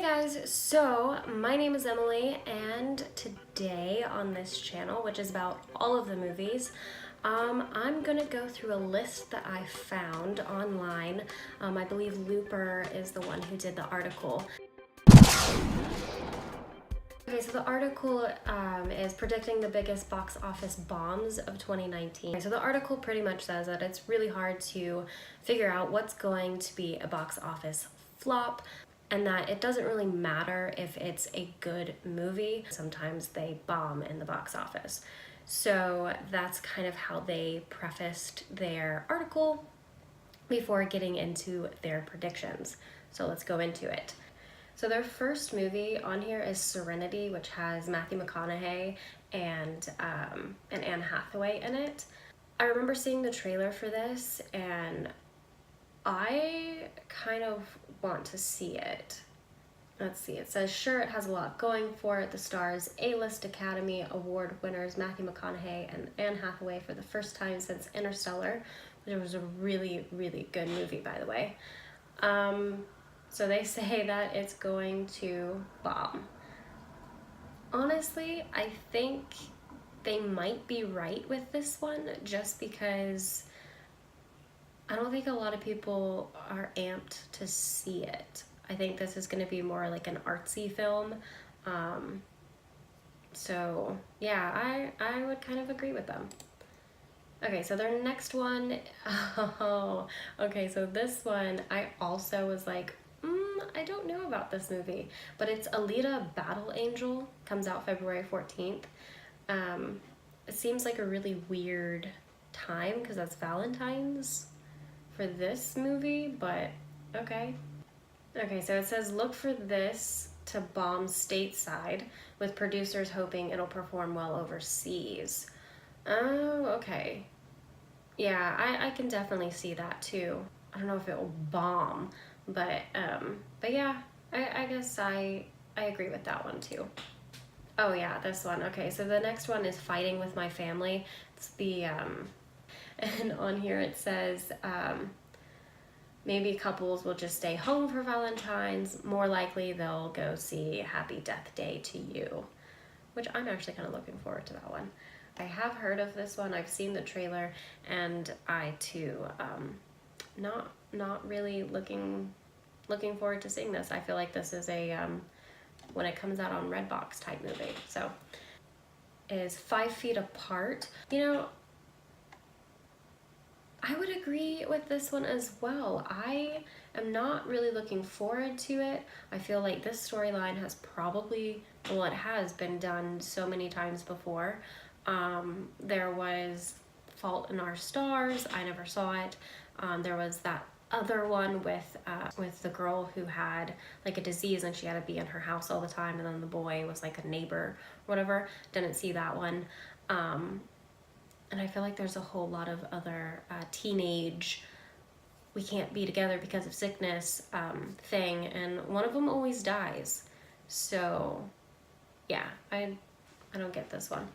Hey guys, so my name is Emily, and today on this channel, which is about all of the movies, I'm gonna go through a list that I found online. I believe Looper is the one who did the article. Okay, so the article is predicting the biggest box office bombs of 2019. So the article pretty much says that it's really hard to figure out what's going to be a box office flop, and that it doesn't really matter if it's a good movie. Sometimes they bomb in the box office. So that's kind of how they prefaced their article before getting into their predictions. So let's go into it. So their first movie on here is Serenity, which has Matthew McConaughey and Anne Hathaway in it. I remember seeing the trailer for this, and I kind of want to see it. Let's see, it says, sure, it has a lot going for it. The stars A-list Academy Award winners Matthew McConaughey and Anne Hathaway for the first time since Interstellar, which was a really, really good movie, by the way. So they say that it's going to bomb. Honestly, I think they might be right with this one, just because I don't think a lot of people are amped to see it. I think this is going to be more like an artsy film. So yeah, I would kind of agree with them. Okay, so their next one, okay, so this one, I also was like, I don't know about this movie, but it's Alita Battle Angel, comes out February 14th. It seems like a really weird time because that's Valentine's for this movie, but okay. Okay, so it says, look for this to bomb stateside, with producers hoping it'll perform well overseas. Oh, okay. Yeah, I can definitely see that too. I don't know if it will bomb, but yeah, I guess I agree with that one too. Oh yeah, this one. Okay, so the next one is Fighting with My Family. It's the and on here it says, maybe couples will just stay home for Valentine's. More likely they'll go see Happy Death Day to You, which I'm actually kind of looking forward to that one. I have heard of this one. I've seen the trailer, and I too not really looking forward to seeing this. I feel like this is a when it comes out on Redbox type movie. So is 5 Feet Apart. You know, I would agree with this one as well. I am not really looking forward to it. I feel like this storyline has probably, well, it has been done so many times before. There was Fault in Our Stars. I never saw it. There was that other one with the girl who had like a disease and she had to be in her house all the time, and then the boy was like a neighbor or whatever. Didn't see that one. And I feel like there's a whole lot of other teenage, we can't be together because of sickness thing, and one of them always dies. So yeah, I don't get this one.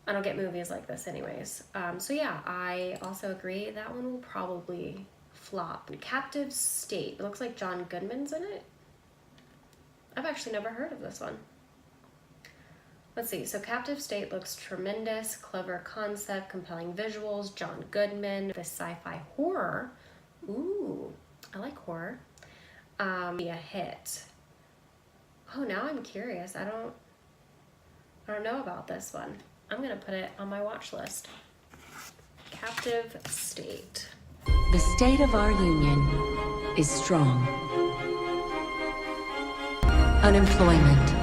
I don't get movies like this anyways. So yeah, I also agree that one will probably flop. Captive State. It looks like John Goodman's in it. I've actually never heard of this one. Let's see, so Captive State looks tremendous, clever concept, compelling visuals, John Goodman, this sci-fi horror. Ooh, I like horror. Be a hit. Oh, now I'm curious. I don't know about this one. I'm gonna put it on my watch list. Captive State. The state of our union is strong. Unemployment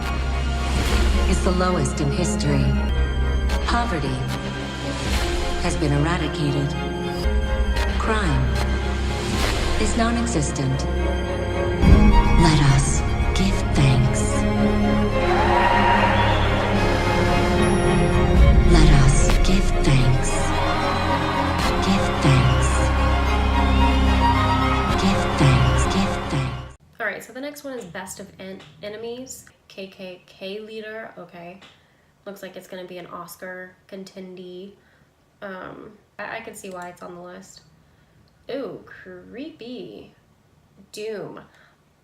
is the lowest in history. Poverty has been eradicated. Crime is non-existent. Let us give thanks. Let us give thanks. Give thanks. Give thanks. Give thanks. All right, so the next one is Best of Enemies. KKK leader. Okay, looks like it's gonna be an Oscar contendee. I can see why it's on the list. Ooh, creepy. Doom.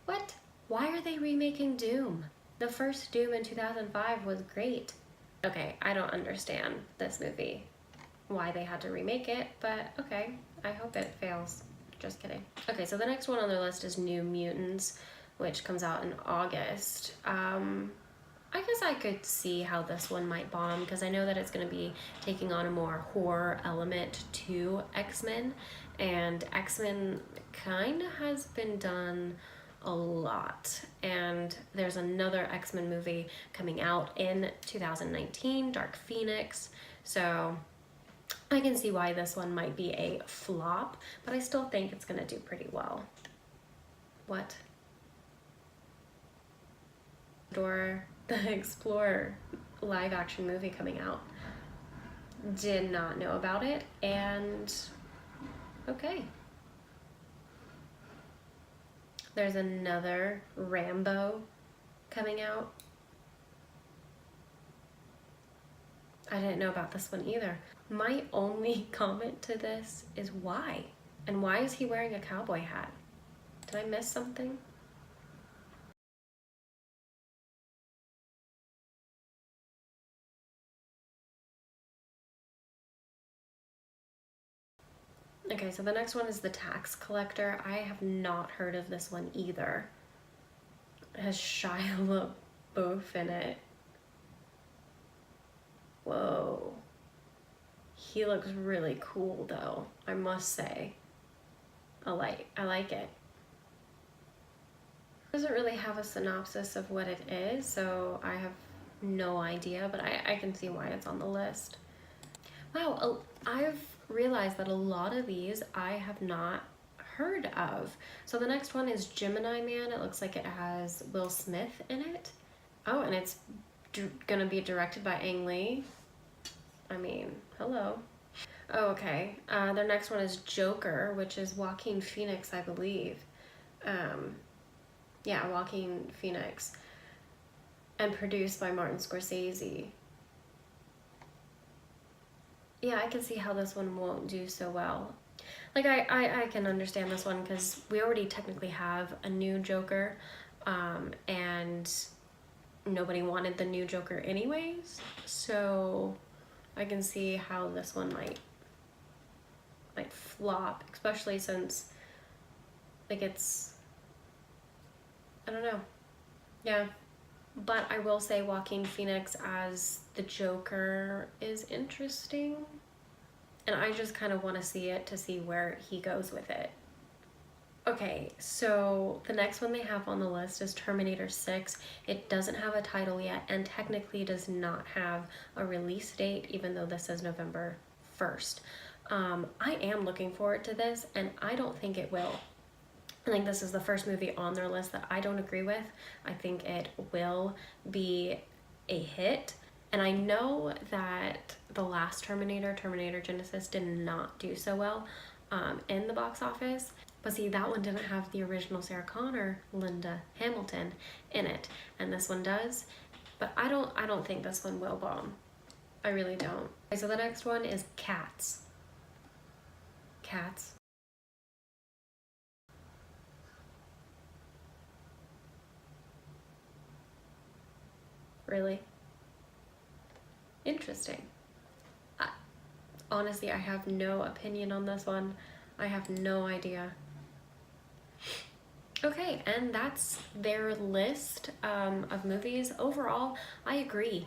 What? Why are they remaking Doom? The first Doom in 2005 was great. Okay, I don't understand this movie, why they had to remake it, but okay, I hope it fails. Just kidding. Okay, so the next one on their list is New Mutants, which comes out in August. I guess I could see how this one might bomb because I know that it's going to be taking on a more horror element to X-Men, and X-Men kind of has been done a lot. And there's another X-Men movie coming out in 2019, Dark Phoenix. So I can see why this one might be a flop, but I still think it's going to do pretty well. What? Dora the Explorer live action movie coming out. Did not know about it, and okay. There's another Rambo coming out. I didn't know about this one either. My only comment to this is why? And why is he wearing a cowboy hat? Did I miss something? Okay, so the next one is The Tax Collector. I have not heard of this one either. It has Shia LaBeouf in it. Whoa. He looks really cool though, I must say. I like it. It doesn't really have a synopsis of what it is, so I have no idea, but I can see why it's on the list. Wow, I've realized that a lot of these I have not heard of. So the next one is Gemini Man. It looks like it has Will Smith in it. Oh, and it's gonna be directed by Ang Lee. I mean, hello. Oh, okay. Their next one is Joker, which is Joaquin Phoenix, I believe. Yeah, Joaquin Phoenix. And produced by Martin Scorsese. Yeah, I can see how this one won't do so well. Like, I can understand this one because we already technically have a new Joker, and nobody wanted the new Joker anyways, so I can see how this one might flop, especially since, like, it's, I don't know. Yeah. But I will say Joaquin Phoenix as the Joker is interesting. And I just kind of want to see it to see where he goes with it. Okay, so the next one they have on the list is Terminator 6. It doesn't have a title yet and technically does not have a release date, even though this is November 1st. I am looking forward to this, and I don't think it will. I think this is the first movie on their list that I don't agree with. I think it will be a hit. And I know that the last Terminator, Terminator Genesis, did not do so well in the box office. But see, that one didn't have the original Sarah Connor, Linda Hamilton in it. And this one does. But I don't think this one will bomb. I really don't. Okay, so the next one is Cats. Cats. Really? Interesting. Honestly, I have no opinion on this one. I have no idea. Okay, and that's their list of movies. Overall, I agree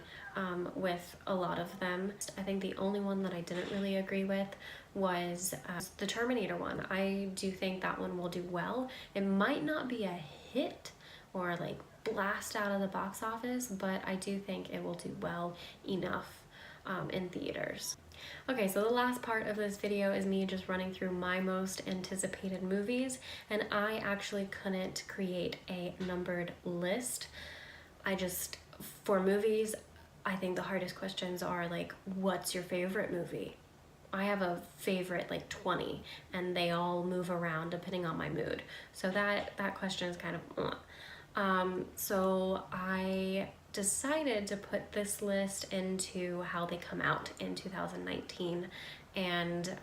with a lot of them. I think the only one that I didn't really agree with was the Terminator one. I do think that one will do well. It might not be a hit or like blast out of the box office, but I do think it will do well enough in theaters. Okay, so the last part of this video is me just running through my most anticipated movies, and I actually couldn't create a numbered list. For movies, I think the hardest questions are like, what's your favorite movie? I have a favorite like 20, and they all move around depending on my mood. So that question is kind of so I decided to put this list into how they come out in 2019, and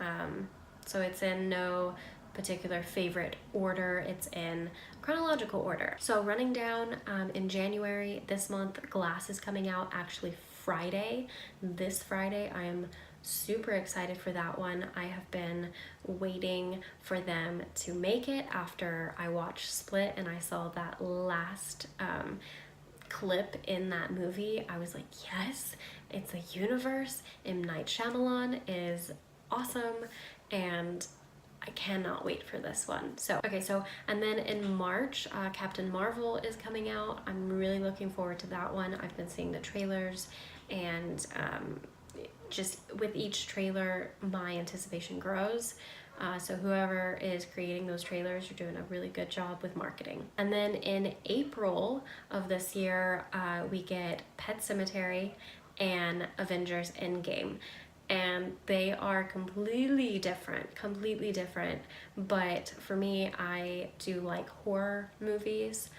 so it's in no particular favorite order. It's in chronological order. So running down, in January this month, Glass is coming out actually Friday. This Friday, I am super excited for that one. I have been waiting for them to make it after I watched Split and I saw that last clip in that movie. I was like, yes, it's a universe. M. Night Shyamalan is awesome and I cannot wait for this one. So, okay, so, and then in March, Captain Marvel is coming out. I'm really looking forward to that one. I've been seeing the trailers and just with each trailer, my anticipation grows. So whoever is creating those trailers are doing a really good job with marketing. And then in April of this year, we get Pet Sematary and Avengers Endgame. And they are completely different, but for me, I do like horror movies.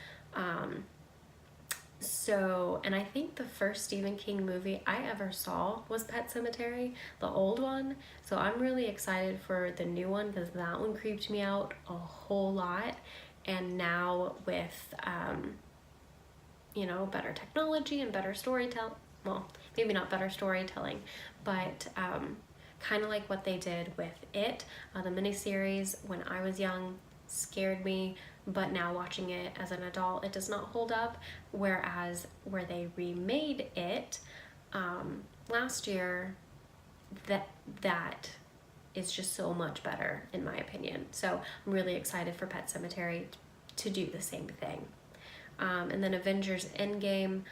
And I think the first Stephen King movie I ever saw was Pet Sematary, the old one. So I'm really excited for the new one because that one creeped me out a whole lot. And now with, better technology and better storytelling, well, maybe not better storytelling, but kind of like what they did with It, the miniseries when I was young scared me, but now watching it as an adult, it does not hold up. Whereas where they remade it last year, that is just so much better in my opinion. So I'm really excited for Pet Sematary to do the same thing. And then Avengers Endgame,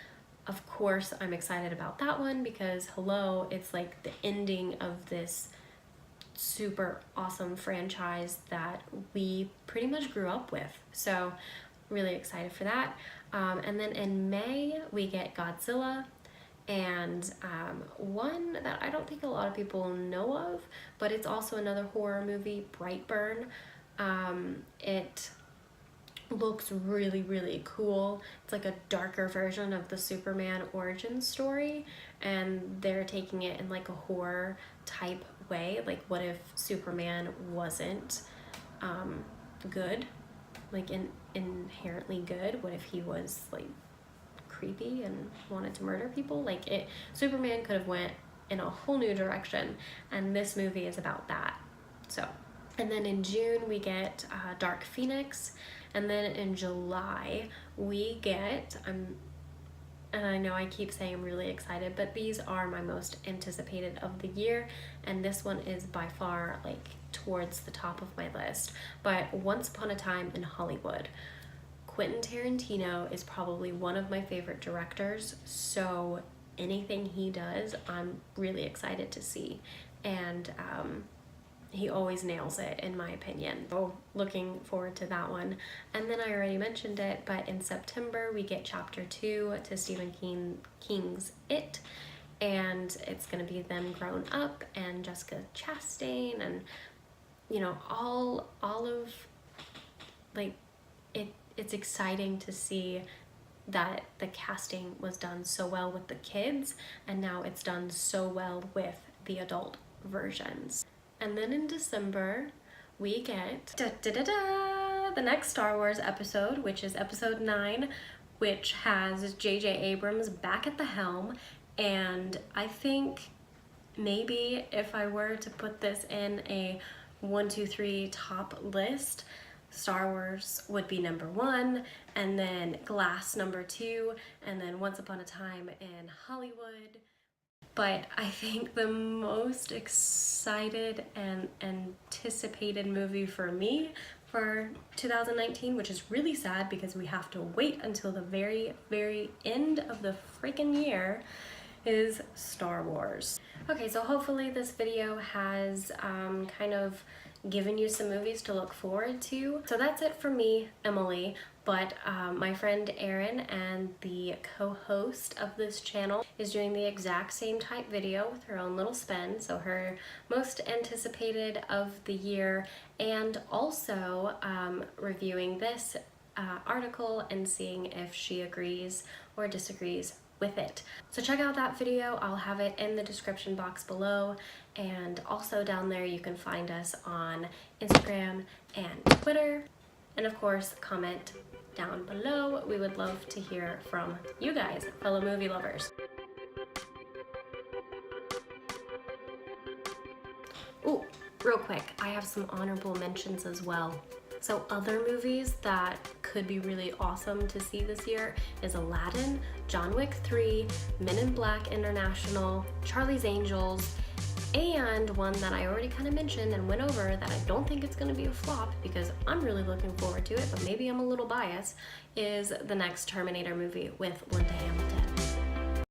of course, I'm excited about that one because hello, it's like the ending of this super awesome franchise that we pretty much grew up with. So really excited for that. And then in May, we get Godzilla and one that I don't think a lot of people know of, but it's also another horror movie, Brightburn. It looks really, really cool. It's like a darker version of the Superman origin story, and they're taking it in like a horror type way. Like, what if Superman wasn't good, like inherently good? What if he was like creepy and wanted to murder people? Superman could have went in a whole new direction, and this movie is about that. So, and then in June we get Dark Phoenix, and then in July we get, and I know I keep saying I'm really excited, but these are my most anticipated of the year, and this one is by far like towards the top of my list. But Once Upon a Time in Hollywood. Quentin Tarantino is probably one of my favorite directors, so anything he does, I'm really excited to see. And he always nails it in my opinion. So looking forward to that one. And then I already mentioned it, but in September we get chapter 2 to Stephen King's It, and it's gonna be them grown up and Jessica Chastain and all of like it's exciting to see that the casting was done so well with the kids, and now it's done so well with the adult versions. And then in December, we get the next Star Wars episode, which is episode 9, which has J.J. Abrams back at the helm. And I think maybe if I were to put this in a 1, 2, 3 top list, Star Wars would be number 1, and then Glass number 2, and then Once Upon a Time in Hollywood. But I think the most excited and anticipated movie for me for 2019, which is really sad because we have to wait until the very, very end of the freaking year, is Star Wars. Okay, so hopefully this video has kind of given you some movies to look forward to. So that's it for me, Emily, but my friend Erin, and the co-host of this channel, is doing the exact same type video with her own little spin, so her most anticipated of the year, and also reviewing this article and seeing if she agrees or disagrees with it. So check out that video. I'll have it in the description box below, and also down there you can find us on Instagram and Twitter. And of course, comment down below. We would love to hear from you guys, fellow movie lovers. Ooh, real quick, I have some honorable mentions as well. So other movies that could be really awesome to see this year is Aladdin, John Wick 3, Men in Black International, Charlie's Angels, and one that I already kind of mentioned and went over that I don't think it's going to be a flop because I'm really looking forward to it, but maybe I'm a little biased, is the next Terminator movie with Linda Hamilton.